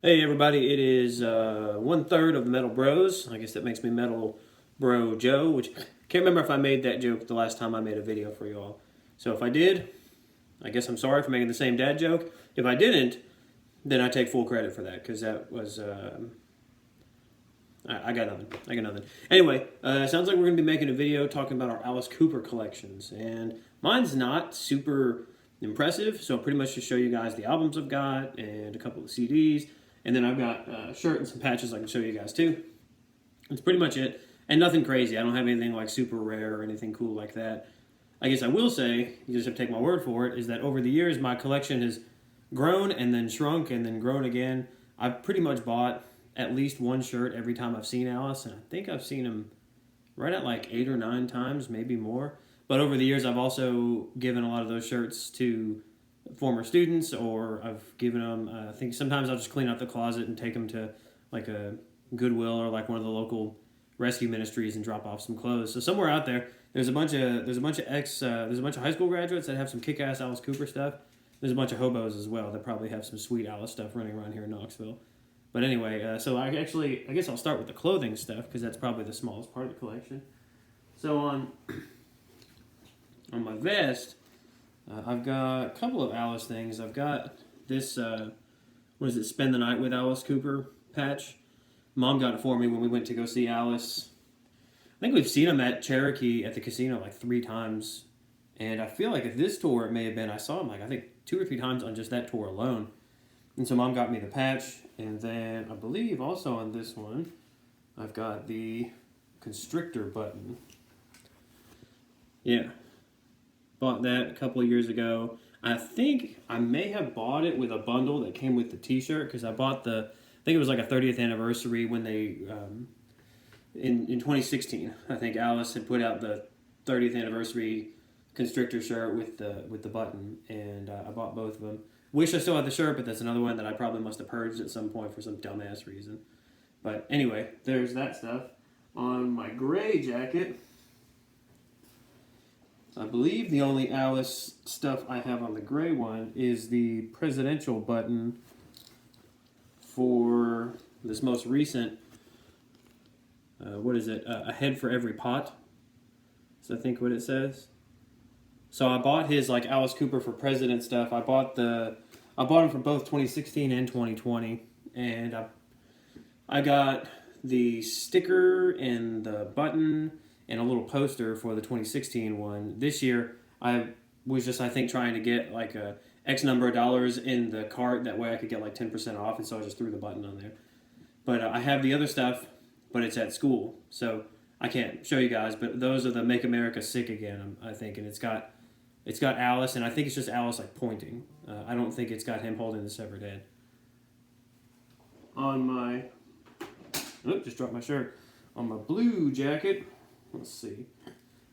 Hey everybody, it is 1/3 of the Metal Bros. I guess that makes me Metal Bro Joe, which can't remember if I made that joke the last time I made a video for you all. So if I did, I guess I'm sorry for making the same dad joke. If I didn't, then I take full credit for that because that was I got nothing. I got nothing. Anyway, sounds like we're gonna be making a video talking about our Alice Cooper collections, and mine's not super impressive. So I'll pretty much just show you guys the albums I've got and a couple of CDs. And then I've got a shirt and some patches I can show you guys too. That's pretty much it. And nothing crazy. I don't have anything like super rare or anything cool like that. I guess I will say, you just have to take my word for it, is that over the years my collection has grown and then shrunk and then grown again. I've pretty much bought at least one shirt every time I've seen Alice, and I think I've seen him right at like 8 or 9 times, maybe more. But over the years I've also given a lot of those shirts to former students, or I've given them. I think sometimes I'll just clean out the closet and take them to like a Goodwill or like one of the local rescue ministries and drop off some clothes. So somewhere out there, there's a bunch of high school graduates that have some kick-ass Alice Cooper stuff. There's a bunch of hobos as well that probably have some sweet Alice stuff running around here in Knoxville. But anyway, so I guess I'll start with the clothing stuff because that's probably the smallest part of the collection. So on my vest, I've got a couple of Alice things. I've got this, what is it, Spend the Night with Alice Cooper patch. Mom got it for me when we went to go see Alice. I think we've seen him at Cherokee at the casino like 3 times. And I feel like at this tour it may have been, I saw him like I think 2 or 3 times on just that tour alone. And so Mom got me the patch. And then I believe also on this one, I've got the constrictor button. Yeah. Bought that a couple of years ago. I think I may have bought it with a bundle that came with the T-shirt because I bought I think it was like a 30th anniversary when they in 2016. I think Alice had put out the 30th anniversary constrictor shirt with the button, and I bought both of them. Wish I still had the shirt, but that's another one that I probably must have purged at some point for some dumbass reason. But anyway, there's that stuff. On my gray jacket, I believe the only Alice stuff I have on the gray one is the presidential button for this most recent, what is it, A Head for Every Pot, is I think what it says. So I bought his like Alice Cooper for President stuff. I bought him for both 2016 and 2020, and I got the sticker and the button and a little poster for the 2016 one. This year, I was just, I think, trying to get like a X number of dollars in the cart. That way I could get like 10% off, and so I just threw the button on there. But I have the other stuff, but it's at school, so I can't show you guys. But those are the Make America Sick Again, I think, and it's got Alice, and I think it's just Alice like pointing. I don't think it's got him holding the severed head. On my, just dropped my shirt. On my blue jacket, let's see.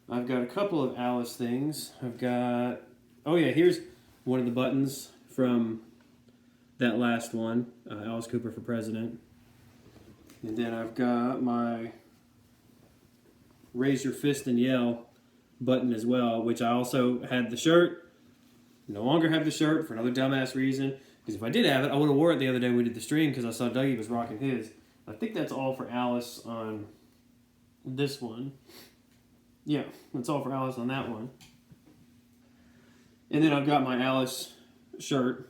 I've got a couple of Alice things. I've got, oh yeah, here's one of the buttons from that last one, Alice Cooper for President. And then I've got my Raise Your Fist and Yell button as well, which I also had the shirt. No longer have the shirt for another dumbass reason. Because if I did have it, I would have wore it the other day when we did the stream because I saw Dougie was rocking his. I think that's all for Alice on this one. Yeah, that's all for Alice on that one. And then I've got my Alice shirt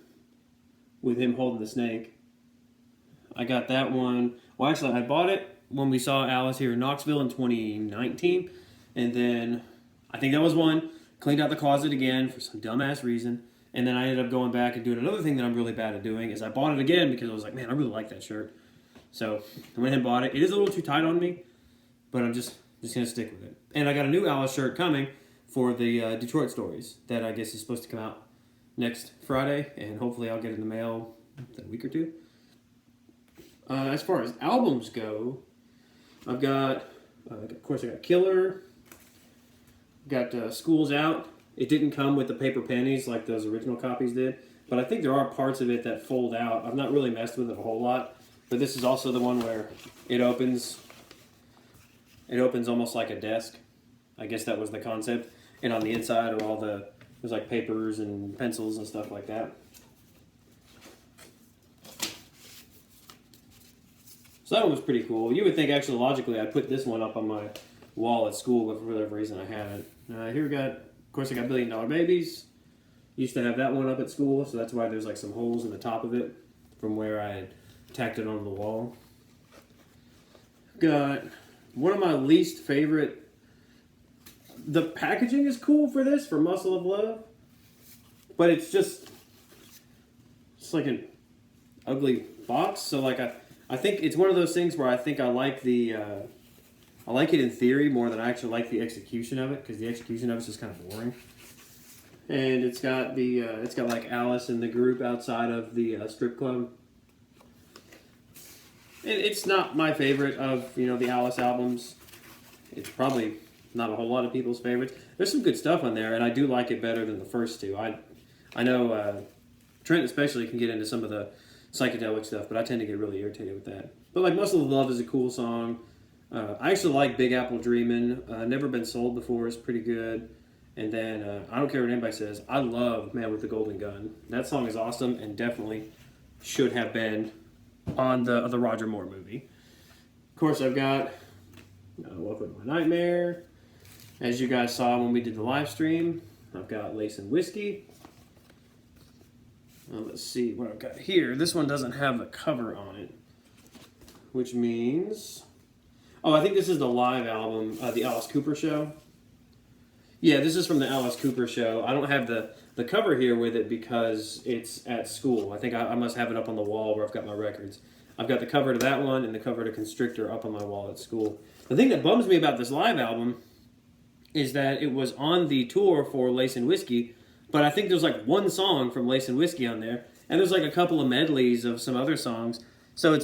with him holding the snake. I got that one. Well, actually, I bought it when we saw Alice here in Knoxville in 2019. And then I think that was one. Cleaned out the closet again for some dumbass reason. And then I ended up going back and doing another thing that I'm really bad at doing is I bought it again because I was like, man, I really like that shirt. So I went ahead and bought it. It is a little too tight on me, but I'm just going to stick with it. And I got a new Alice shirt coming for the Detroit Stories that I guess is supposed to come out next Friday, and hopefully I'll get it in the mail in a week or two. As far as albums go, I've got, of course, I got Killer, got School's Out. It didn't come with the paper pennies like those original copies did, but I think there are parts of it that fold out. I've not really messed with it a whole lot, but this is also the one where it opens almost like a desk. I guess that was the concept. And on the inside are there's like papers and pencils and stuff like that. So that one was pretty cool. You would think, actually, logically, I'd put this one up on my wall at school, but for whatever reason, I haven't. Here we got, of course, I got Billion Dollar Babies. Used to have that one up at school, so that's why there's like some holes in the top of it from where I had tacked it onto the wall. Got one of my least favorite. The packaging is cool for this, for Muscle of Love, but it's like an ugly box. So like I think it's one of those things where I think I like I like it in theory more than I actually like the execution of it, because the execution of it's just kind of boring. And it's got like Alice in the group outside of the strip club. It's not my favorite of the Alice albums. It's probably not a whole lot of people's favorites. There's some good stuff on there, and I do like it better than the first two. I know Trent especially can get into some of the psychedelic stuff, but I tend to get really irritated with that. But like Muscle of Love is a cool song. I actually like Big Apple Dreamin'. Never Been Sold Before is pretty good. And then I don't care what anybody says, I love Man with the Golden Gun. That song is awesome and definitely should have been on the Roger Moore movie. Of course, I've got Welcome to My Nightmare. As you guys saw when we did the live stream, I've got Lace and Whiskey. Let's see what I've got here. This one doesn't have the cover on it, which means... Oh, I think this is the live album, the Alice Cooper Show. Yeah, this is from the Alice Cooper Show. I don't have the cover here with it because it's at school. I think I must have it up on the wall where I've got my records. I've got the cover to that one and the cover to Constrictor up on my wall at school. The thing that bums me about this live album is that it was on the tour for Lace and Whiskey, but I think there's like one song from Lace and Whiskey on there, and there's like a couple of medleys of some other songs. So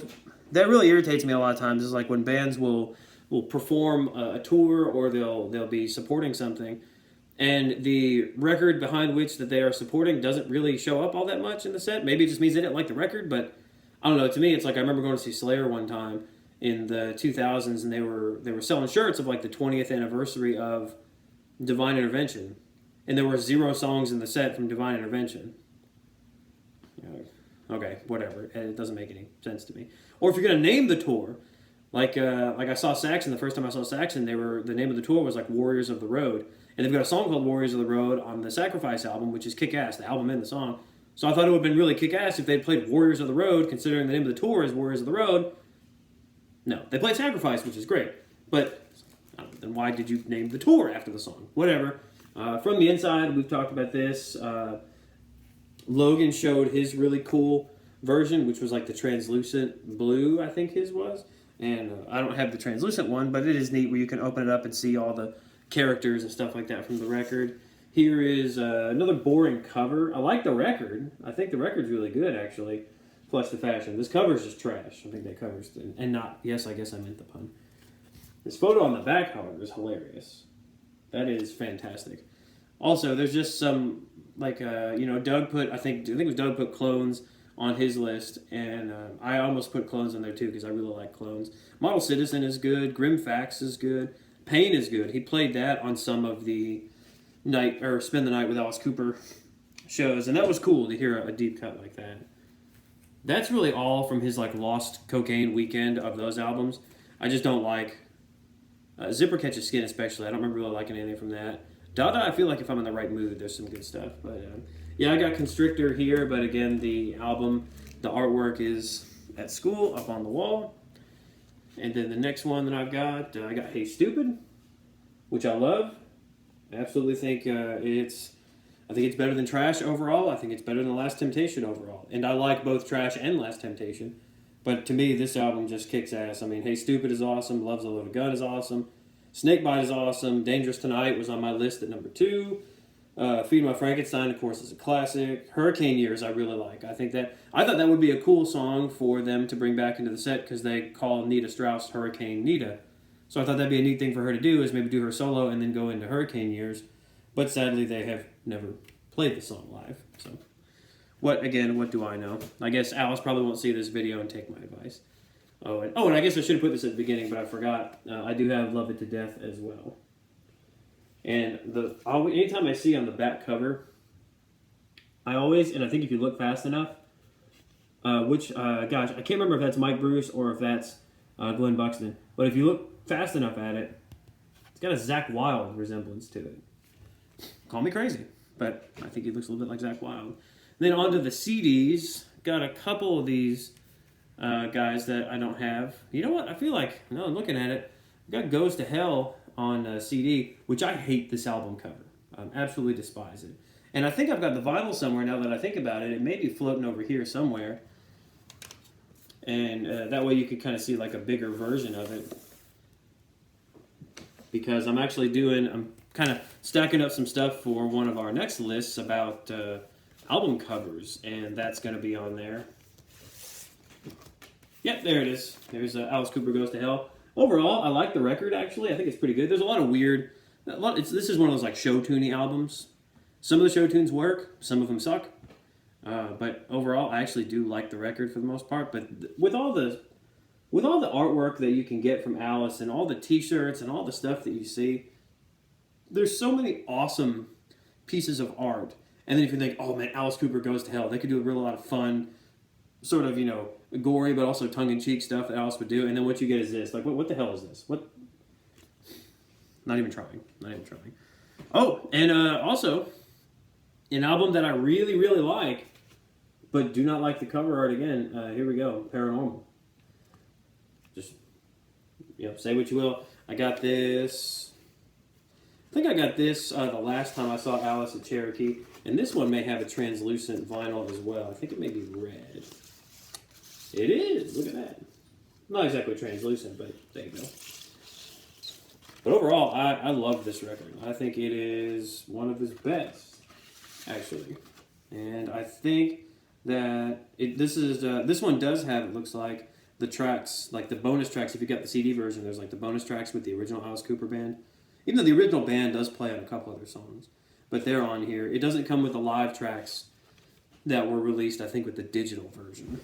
that really irritates me a lot of times. Is like when bands will perform a tour, or they'll be supporting something, and the record behind which that they are supporting doesn't really show up all that much in the set. Maybe it just means they didn't like the record, but I don't know. To me, it's like I remember going to see Slayer one time in the 2000s, and they were selling shirts of like the 20th anniversary of Divine Intervention, and there were 0 songs in the set from Divine Intervention. Okay, whatever. It doesn't make any sense to me. Or if you're gonna name the tour, like I saw Saxon the first time I saw Saxon, the name of the tour was like Warriors of the Road, and they've got a song called Warriors of the Road on the Sacrifice album, which is kick-ass, the album and the song. So I thought it would have been really kick-ass if they'd played Warriors of the Road, considering the name of the tour is Warriors of the Road. No, they played Sacrifice, which is great, but then why did you name the tour after the song? Whatever. From the Inside, we've talked about this. Logan showed his really cool version, which was like the translucent blue, I think his was. And I don't have the translucent one, but it is neat where you can open it up and see all the characters and stuff like that from the record. Here is another boring cover. I like the record. I think the record's really good, actually. Flush the Fashion. This cover is just trash. I think that cover's... And not... Yes, I guess I meant the pun. This photo on the back, however, is hilarious. That is fantastic. Also, there's just some... Like, Doug put... I think it was Doug put Clones on his list, and I almost put Clones on there too because I really like Clones. Model Citizen is good. Grim Facts is good. Pain is good. He played that on some of the Spend the Night with Alice Cooper shows, and that was cool to hear a deep cut like that. That's really all from his like Lost Cocaine weekend of those albums. I just don't like Zipper Catches Skin especially. I don't remember really liking anything from that. Dada, I feel like if I'm in the right mood, there's some good stuff. But yeah, I got Constrictor here, but again, the album, the artwork is at school up on the wall. And then the next one that I got Hey Stupid, which I love. I absolutely think I think it's better than Trash overall. I think it's better than Last Temptation overall. And I like both Trash and Last Temptation. But to me, this album just kicks ass. I mean, Hey Stupid is awesome. Love's a Loaded Gun is awesome. Snakebite is awesome. Dangerous Tonight was on my list at number 2. Feed My Frankenstein, of course, is a classic. Hurricane Years I really like. I thought that would be a cool song for them to bring back into the set because they call Nita Strauss Hurricane Nita. So I thought that'd be a neat thing for her to do, is maybe do her solo and then go into Hurricane Years. But sadly, they have never played the song live. So, what do I know? I guess Alice probably won't see this video and take my advice. And I guess I should have put this at the beginning, but I forgot. I do have Love It to Death as well. And anytime I see on the back cover, and I think if you look fast enough, I can't remember if that's Mike Bruce or if that's Glenn Buxton. But if you look fast enough at it, it's got a Zakk Wylde resemblance to it. Call me crazy, but I think he looks a little bit like Zakk Wylde. Then onto the CDs. Got a couple of these guys that I don't have. You know what? I feel like, no, I'm looking at it, I've got Goes to Hell on CD, which I hate this album cover. Absolutely despise it. And I think I've got the vinyl somewhere now that I think about it. It may be floating over here somewhere. And that way you could kind of see like a bigger version of it. Because I'm kind of stacking up some stuff for one of our next lists about album covers. And that's going to be on there. Yep, there it is. There's Alice Cooper Goes to Hell. Overall, I like the record, actually. I think it's pretty good. There's a lot of weird... this is one of those like show-tuney albums. Some of the show tunes work. Some of them suck. But overall, I actually do like the record for the most part. But with all the artwork that you can get from Alice and all the T-shirts and all the stuff that you see, there's so many awesome pieces of art. And then if you think, oh man, Alice Cooper Goes to Hell, they could do a real lot of fun, sort of, gory but also tongue-in-cheek stuff that Alice would do. And then what you get is this. Like, what the hell is this? What? Not even trying. Oh, and also, an album that I really, really like, but do not like the cover art again. Here we go. Paranormal. Just, say what you will. I got this. I think I got this the last time I saw Alice at Cherokee. And this one may have a translucent vinyl as well. I think it may be red. It is. Look at that. Not exactly translucent, but there you go. But overall, I love this record. I think it is one of his best, actually. And I think that this one does have, it looks like, the tracks, like the bonus tracks. If you got the CD version, there's like the bonus tracks with the original Alice Cooper band. Even though the original band does play on a couple other songs. But they're on here. It doesn't come with the live tracks that were released, I think, with the digital version.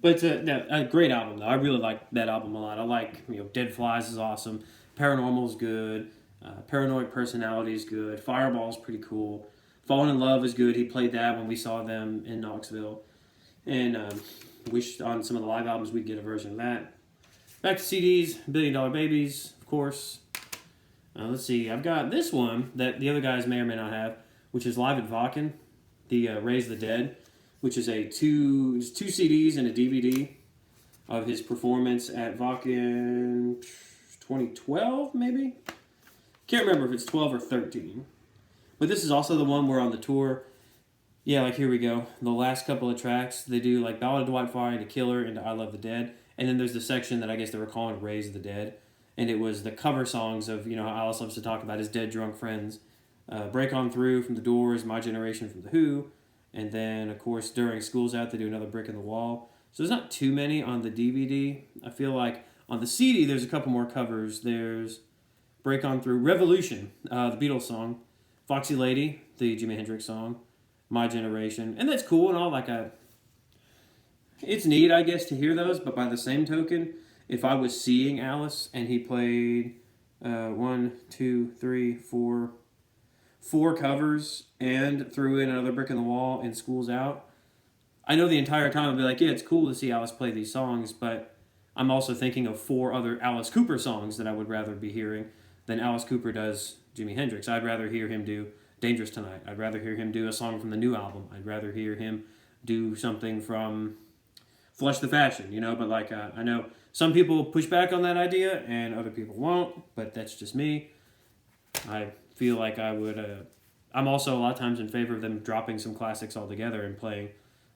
But a great album, though. I really like that album a lot. I like, Dead Flies is awesome. Paranormal is good. Paranoid Personality is good. Fireball is pretty cool. Fallen in Love is good. He played that when we saw them in Knoxville. And wished on some of the live albums we'd get a version of that. Back to CDs, $1 Billion Babies, of course. Let's see. I've got this one that the other guys may or may not have, which is Live at Wacken, the Raise the Dead, which is two CDs and a DVD of his performance at Wacken 2012, maybe? Can't remember if it's 12 or 13. But this is also the one where on the tour, like here we go. The last couple of tracks, they do like Ballad of Dwight Fry into Killer into I Love the Dead. And then there's the section that I guess they were calling Raise the Dead. And it was the cover songs of, how Alice loves to talk about his dead drunk friends. Break On Through from The Doors, My Generation from The Who. And then, of course, during School's Out, they do another Brick in the Wall. So there's not too many on the DVD. I feel like on the CD, there's a couple more covers. There's Break On Through, Revolution, the Beatles song, Foxy Lady, the Jimi Hendrix song, My Generation. And that's cool and all. It's neat, I guess, to hear those. But by the same token, if I was seeing Alice and he played 4 covers and threw in another Brick in the Wall and School's Out, I know the entire time I'd be like, yeah, it's cool to see Alice play these songs, but I'm also thinking of 4 other Alice Cooper songs that I would rather be hearing than Alice Cooper does Jimi Hendrix. I'd rather hear him do Dangerous Tonight. I'd rather hear him do a song from the new album. I'd rather hear him do something from Flush the Fashion, but I know some people push back on that idea and other people won't, but that's just me. I feel like I would... I'm also a lot of times in favor of them dropping some classics altogether and playing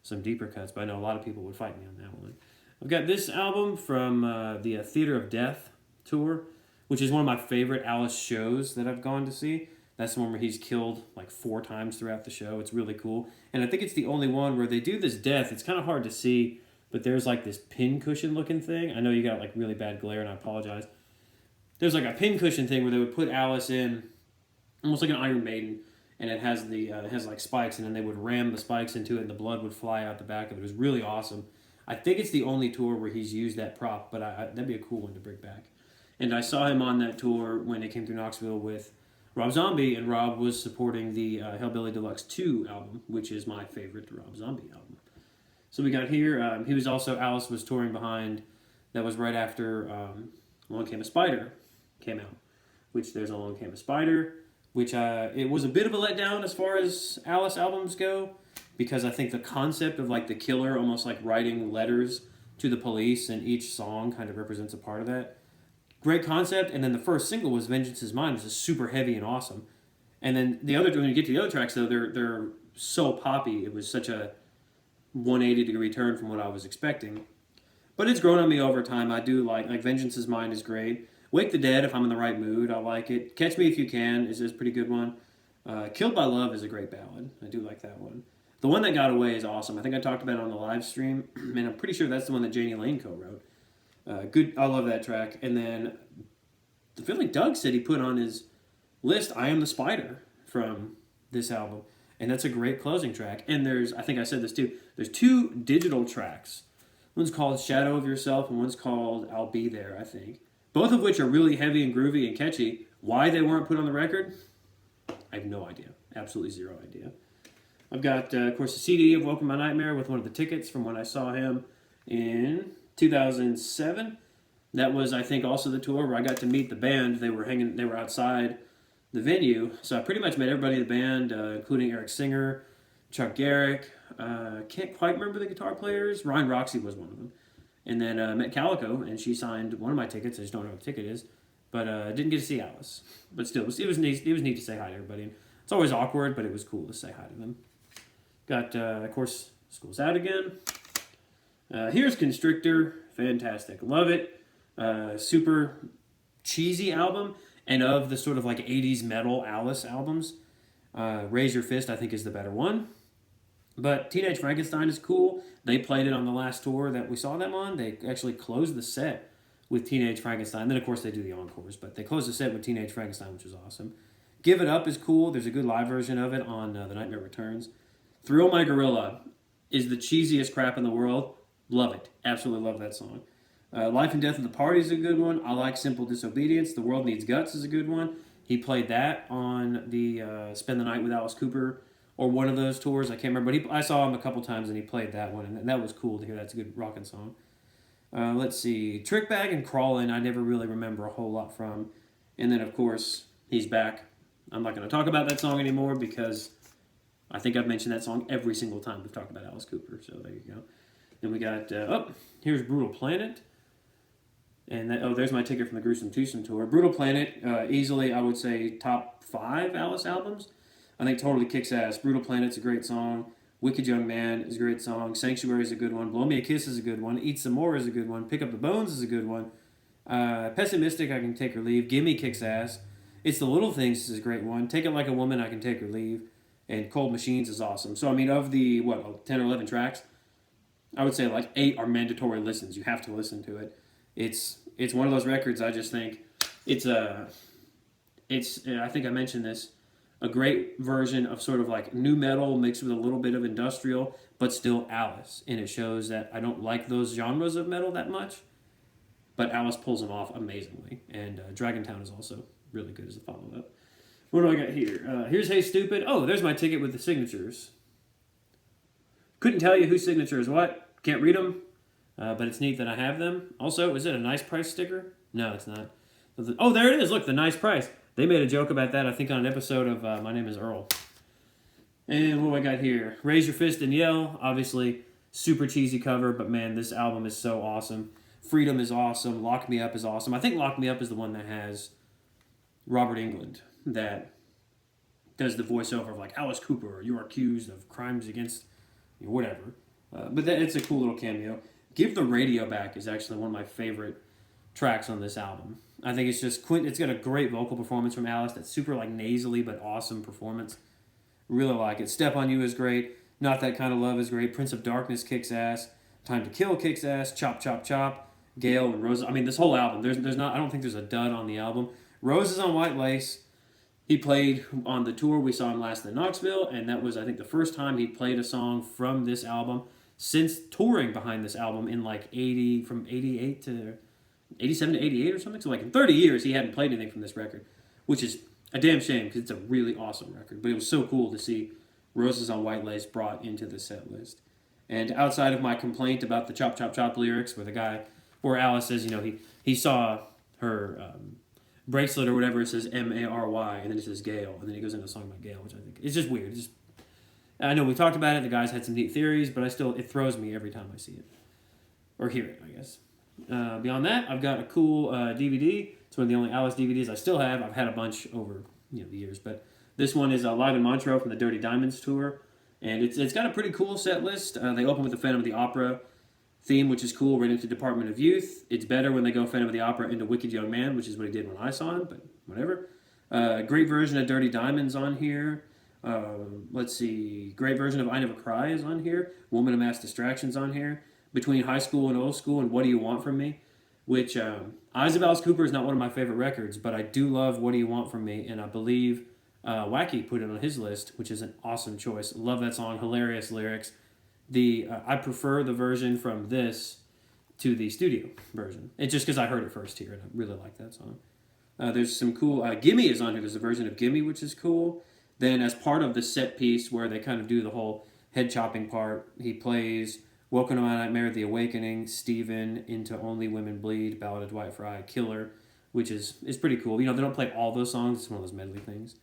some deeper cuts, but I know a lot of people would fight me on that one. I've got this album from the Theater of Death tour, which is one of my favorite Alice shows that I've gone to see. That's the one where he's killed 4 times throughout the show. It's really cool. And I think it's the only one where they do this death. It's kind of hard to see, but there's this pincushion looking thing. I know you got really bad glare, and I apologize. There's a pincushion thing where they would put Alice in, almost like an Iron Maiden, and it has spikes, and then they would ram the spikes into it, and the blood would fly out the back of it. It was really awesome. I think it's the only tour where he's used that prop, but that'd be a cool one to bring back. And I saw him on that tour when it came through Knoxville with Rob Zombie, and Rob was supporting the Hellbilly Deluxe 2 album, which is my favorite Rob Zombie album. So we got here. He was also Alice was touring behind. That was right after Along Came a Spider came out, which there's Along Came a Spider, which it was a bit of a letdown as far as Alice albums go, because I think the concept of like the killer almost like writing letters to the police, and each song kind of represents a part of that. Great concept, and then the first single was Vengeance Is Mine, which is super heavy and awesome. And then the other, when you get to the other tracks though, they're so poppy. It was such a 180-degree turn from what I was expecting. But it's grown on me over time. I do like Vengeance Is Mine is great. Wake the Dead, if I'm in the right mood, I like it. Catch Me If You Can is a pretty good one. Killed by Love is a great ballad. I do like that one. The One That Got Away is awesome. I think I talked about it on the live stream, and I'm pretty sure that's the one that Janie Lane co-wrote. Good, I love that track. And then I feel like Doug said he put on his list I Am the Spider from this album, and that's a great closing track. And there's, I think I said this too, there's 2 digital tracks. One's called Shadow of Yourself, and one's called I'll Be There, I think. Both of which are really heavy and groovy and catchy. Why they weren't put on the record, I have no idea. Absolutely zero idea. I've got, of course, a CD of Welcome My Nightmare with one of the tickets from when I saw him in 2007. That was, I think, also the tour where I got to meet the band. They were outside the venue. So I pretty much met everybody in the band, including Eric Singer, Chuck Garrick. Can't quite remember the guitar players. Ryan Roxy was one of them. And then met Calico, and she signed one of my tickets. I just don't know what the ticket is. But didn't get to see Alice. But still, it was neat to say hi to everybody. And it's always awkward, but it was cool to say hi to them. Got, of course, School's Out Again. Here's Constrictor. Fantastic. Love it. Super cheesy album. And of the sort of like 80s metal Alice albums, Raise Your Fist, I think, is the better one. But Teenage Frankenstein is cool. They played it on the last tour that we saw them on. They actually closed the set with Teenage Frankenstein. Then, of course, they do the encores, but they closed the set with Teenage Frankenstein, which was awesome. Give It Up is cool. There's a good live version of it on The Nightmare Returns. Thrill My Gorilla is the cheesiest crap in the world. Love it. Absolutely love that song. Life and Death of the Party is a good one. I like Simple Disobedience. The World Needs Guts is a good one. He played that on the Spend the Night with Alice Cooper or one of those tours. I can't remember, but I saw him a couple times and he played that one, and that was cool to hear. That's a good rockin' song. Let's see. Trick Bag and Crawlin' I never really remember a whole lot from. And then, of course, He's Back. I'm not going to talk about that song anymore because I think I've mentioned that song every single time we've talked about Alice Cooper. So there you go. Then we got, here's Brutal Planet. And there's my ticket from the Gruesome Twosome tour. Brutal Planet, easily, I would say, top 5 Alice albums. I think totally kicks ass. Brutal Planet's a great song. Wicked Young Man is a great song. Sanctuary is a good one. Blow Me a Kiss is a good one. Eat Some More is a good one. Pick Up the Bones is a good one. Pessimistic, I Can Take or Leave. Gimme kicks ass. It's the Little Things is a great one. Take It Like a Woman, I Can Take or Leave. And Cold Machines is awesome. So, I mean, of the, 10 or 11 tracks, I would say like 8 are mandatory listens. You have to listen to it. It's one of those records I just think I think I mentioned this, a great version of sort of like new metal mixed with a little bit of industrial, but still Alice. And it shows that I don't like those genres of metal that much, but Alice pulls them off amazingly. And Dragontown is also really good as a follow-up. What do I got here? Here's Hey Stupid. Oh, there's my ticket with the signatures. Couldn't tell you whose signature is what. Can't read them, but it's neat that I have them. Also, is it a Nice Price sticker? No, it's not. Oh, there it is. Look, the Nice Price. They made a joke about that, I think, on an episode of My Name is Earl. And what do I got here? Raise Your Fist and Yell. Obviously, super cheesy cover, but man, this album is so awesome. Freedom is awesome. Lock Me Up is awesome. I think Lock Me Up is the one that has Robert Englund that does the voiceover of like, Alice Cooper, you are accused of crimes against whatever. But it's a cool little cameo. Give the Radio Back is actually one of my favorite tracks on this album. I think it's just it's got a great vocal performance from Alice. That's super like nasally but awesome performance. Really like it. Step on You is great. Not That Kind of Love is great. Prince of Darkness kicks ass. Time to Kill kicks ass. Chop Chop Chop. Gale and Rose. I mean, this whole album. There's not. I don't think there's a dud on the album. Roses on White Lace. He played on the tour. We saw him last in Knoxville, and that was, I think, the first time he played a song from this album since touring behind this album in like 87 to 88 or something. So like in 30 years, he hadn't played anything from this record, which is a damn shame because it's a really awesome record. But it was so cool to see Roses on White Lace brought into the set list. And outside of my complaint about the chop chop chop lyrics, where Alice says, he saw her bracelet or whatever, it says Mary, and then it says Gail, and then he goes into a song about Gail, which I think it's just weird. I know we talked about it. The guys had some neat theories, but it throws me every time I see it or hear it, I guess. Beyond that, I've got a cool DVD. It's one of the only Alice DVDs I still have. I've had a bunch over the years, but this one is Live in Montreux from the Dirty Diamonds tour, and it's got a pretty cool set list. They open with the Phantom of the Opera theme, which is cool, right into Department of Youth. It's better when they go Phantom of the Opera into Wicked Young Man, which is what he did when I saw him, but whatever. Great version of Dirty Diamonds on here. Let's see, great version of I Never Cry is on here. Woman of Mass Distractions on here. Between High School and Old School and What Do You Want From Me, which Eyes of Alice Cooper is not one of my favorite records, but I do love What Do You Want From Me, and I believe Wacky put it on his list, which is an awesome choice. Love that song, hilarious lyrics. I prefer the version from this to the studio version. It's just because I heard it first here, and I really like that song. There's some cool, Gimme is on here. There's a version of Gimme, which is cool. Then as part of the set piece where they kind of do the whole head chopping part, he plays Welcome to My Nightmare, The Awakening, Stephen, Into Only Women Bleed, Ballad of Dwight Fry, Killer, which is pretty cool. They don't play all those songs. It's one of those medley things.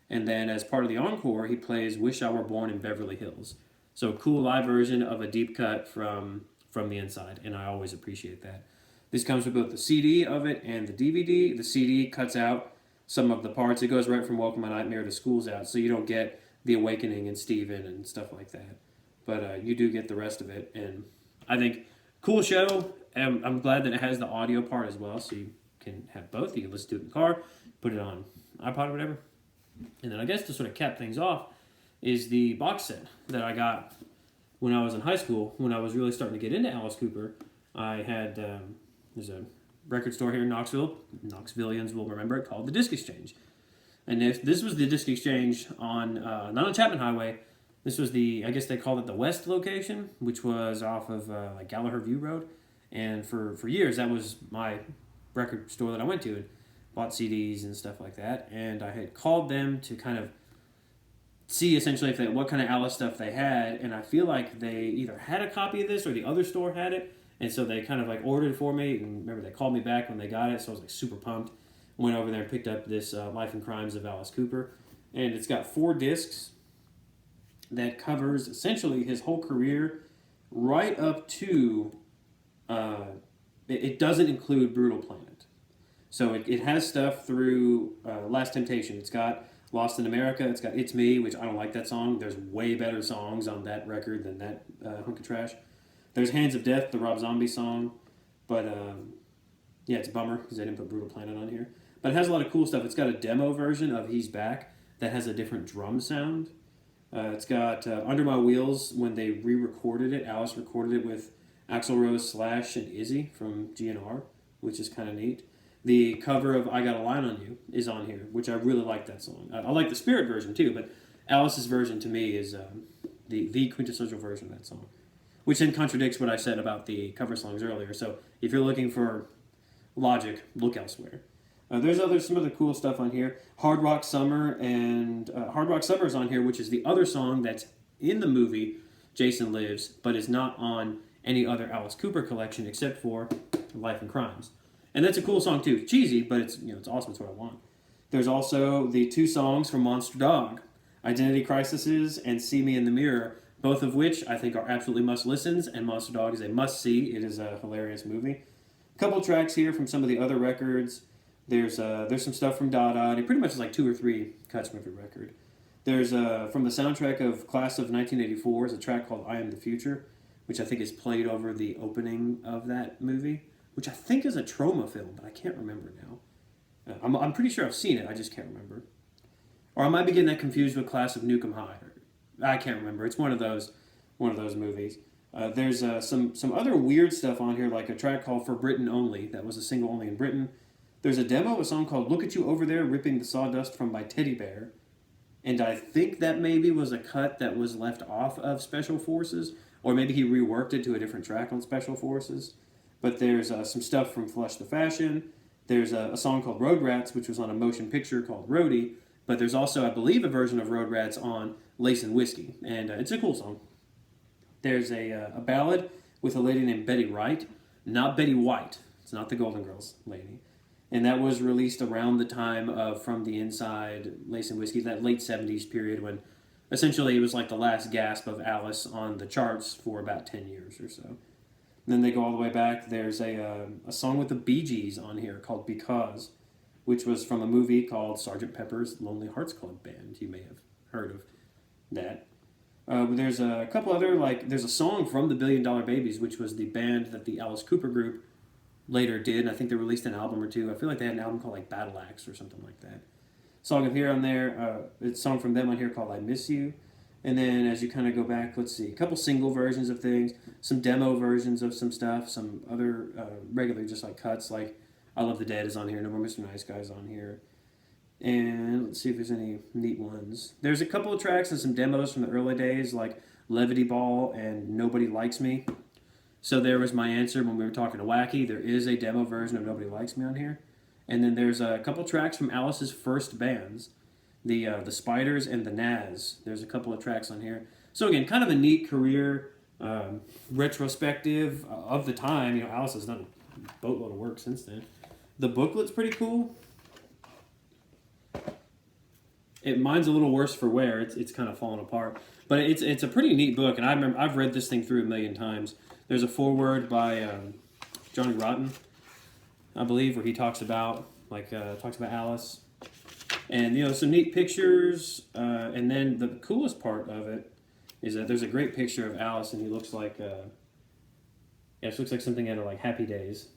And then as part of the encore, he plays Wish I Were Born in Beverly Hills. So cool live version of a deep cut from the inside, and I always appreciate that. This comes with both the CD of it and the DVD. The CD cuts out some of the parts. It goes right from Welcome to My Nightmare to School's Out, so you don't get The Awakening and Stephen and stuff like that. But you do get the rest of it, and I think cool show. I'm glad that it has the audio part as well, so you can have both. You can listen to it in the car, put it on iPod or whatever. And then I guess to sort of cap things off is the box set that I got when I was in high school, when I was really starting to get into Alice Cooper. I had, there's a record store here in Knoxville. Knoxvillians will remember it, called the Disc Exchange. And this was the Disc Exchange on, not on Chapman Highway. This was I guess they called it the West location, which was off of Gallagher View Road. And for years, that was my record store that I went to and bought CDs and stuff like that. And I had called them to kind of see essentially what kind of Alice stuff they had. And I feel like they either had a copy of this or the other store had it. And so they kind of ordered it for me. And remember, they called me back when they got it. So I was super pumped. Went over there and picked up this Life and Crimes of Alice Cooper. And it's got 4 discs that covers essentially his whole career right up to, it doesn't include Brutal Planet. So it has stuff through Last Temptation. It's got Lost in America. It's got It's Me, which I don't like that song. There's way better songs on that record than that hunk of trash. There's Hands of Death, the Rob Zombie song. But yeah, it's a bummer because I didn't put Brutal Planet on here. But it has a lot of cool stuff. It's got a demo version of He's Back that has a different drum sound. It's got Under My Wheels. When they re-recorded it, Alice recorded it with Axl Rose, Slash, and Izzy from GNR, which is kind of neat. The cover of I Got a Line on You is on here, which I really like that song. I like the Spirit version too, but Alice's version to me is the quintessential version of that song, which then contradicts what I said about the cover songs earlier. So if you're looking for logic, look elsewhere. There's some other cool stuff on here. Hard Rock Summer is on here, which is the other song that's in the movie Jason Lives, but is not on any other Alice Cooper collection except for Life and Crimes. And that's a cool song too. It's cheesy, but it's awesome. It's what I want. There's also the 2 songs from Monster Dog, Identity Crises and See Me in the Mirror, both of which I think are absolutely must-listens, and Monster Dog is a must-see. It is a hilarious movie. A couple tracks here from some of the other records. There's some stuff from Dada, and it pretty much is 2 or 3 cuts from every record. There's from the soundtrack of Class of 1984 is a track called I Am the Future, which I think is played over the opening of that movie, which I think is a Troma film, but I can't remember now. I'm pretty sure I've seen it, I just can't remember. Or I might be getting that confused with Class of Nukem High. I can't remember. It's one of those movies. There's some other weird stuff on here, like a track called For Britain Only, that was a single only in Britain. There's a demo of a song called Look at You Over There, Ripping the Sawdust from My Teddy Bear. And I think that maybe was a cut that was left off of Special Forces, or maybe he reworked it to a different track on Special Forces. But there's some stuff from Flush the Fashion. There's a song called Road Rats, which was on a motion picture called Roadie. But there's also, I believe, a version of Road Rats on Lace and Whiskey. And it's a cool song. There's a ballad with a lady named Betty Wright, not Betty White. It's not the Golden Girls lady. And that was released around the time of From the Inside, Lace and Whiskey, that late 70s period when essentially it was like the last gasp of Alice on the charts for about 10 years or so. And then they go all the way back. There's a song with the Bee Gees on here called Because, which was from a movie called Sgt. Pepper's Lonely Hearts Club Band. You may have heard of that. There's a couple other, there's a song from the Billion Dollar Babies, which was the band that the Alice Cooper group later did. I think they released an album or two. I feel like they had an album called Battle Axe or something like that. Song of here on there, it's a song from them on here called I Miss You. And then as you kind of go back, let's see, a couple single versions of things, some demo versions of some stuff, some other regular just like cuts, like I Love the Dead is on here, No More Mr. Nice Guy is on here. And let's see if there's any neat ones. There's a couple of tracks and some demos from the early days, like Levity Ball and Nobody Likes Me. So there was my answer when we were talking to Wacky. There is a demo version of Nobody Likes Me on here. And then there's a couple tracks from Alice's first bands, the Spiders and the Nazz. There's a couple of tracks on here. So again, kind of a neat career retrospective of the time. You know, Alice has done a boatload of work since then. The booklet's pretty cool. Mine's a little worse for wear. It's kind of falling apart. But it's a pretty neat book, and I've read this thing through a million times. There's a foreword by Johnny Rotten, I believe, where he talks about Alice, and you know, some neat pictures. And then the coolest part of it is that there's a great picture of Alice, and he looks like it looks like something out of like Happy Days.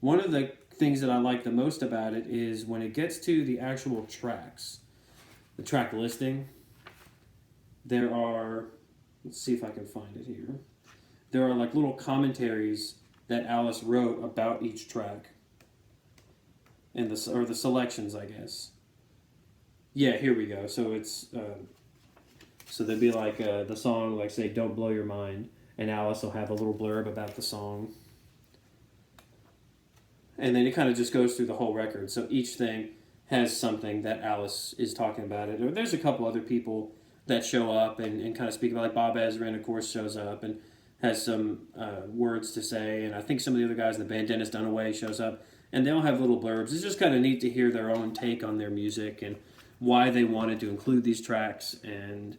One of the things that I like the most about it is when it gets to the actual tracks, the track listing. There are. Let's see if I can find it here. There are like little commentaries that Alice wrote about each track. And the selections, I guess. Yeah, here we go. So it's so there'd be like the song, like say Don't Blow Your Mind, and Alice will have a little blurb about the song. And then it kind of just goes through the whole record. So each thing has something that Alice is talking about it. Or there's a couple other people that show up and kind of speak about, like Bob Ezrin, of course, shows up and has some words to say. And I think some of the other guys in the band, Dennis Dunaway, shows up. And they all have little blurbs. It's just kind of neat to hear their own take on their music and why they wanted to include these tracks and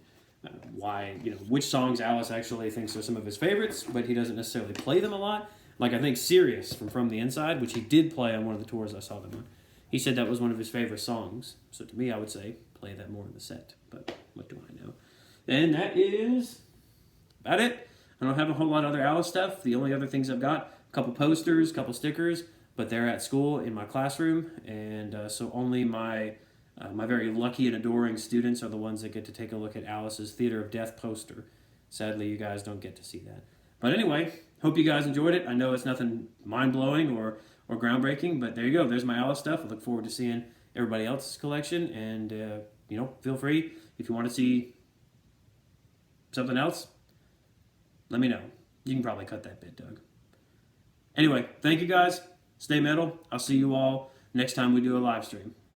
why, you know, which songs Alice actually thinks are some of his favorites, but he doesn't necessarily play them a lot. Like, I think Sirius from the Inside, which he did play on one of the tours I saw them on, he said that was one of his favorite songs. So to me, I would say play that more in the set. But what do I know? And that is about it. I don't have a whole lot of other Alice stuff. The only other things I've got, a couple posters, a couple stickers, but they're at school in my classroom. And so only my very lucky and adoring students are the ones that get to take a look at Alice's Theater of Death poster. Sadly, you guys don't get to see that. But anyway, hope you guys enjoyed it. I know it's nothing mind-blowing or groundbreaking, but there you go. There's my Alice stuff. I look forward to seeing everybody else's collection. And, you know, feel free, if you want to see something else, let me know. You can probably cut that bit, Doug. Anyway, thank you guys. Stay metal. I'll see you all next time we do a live stream.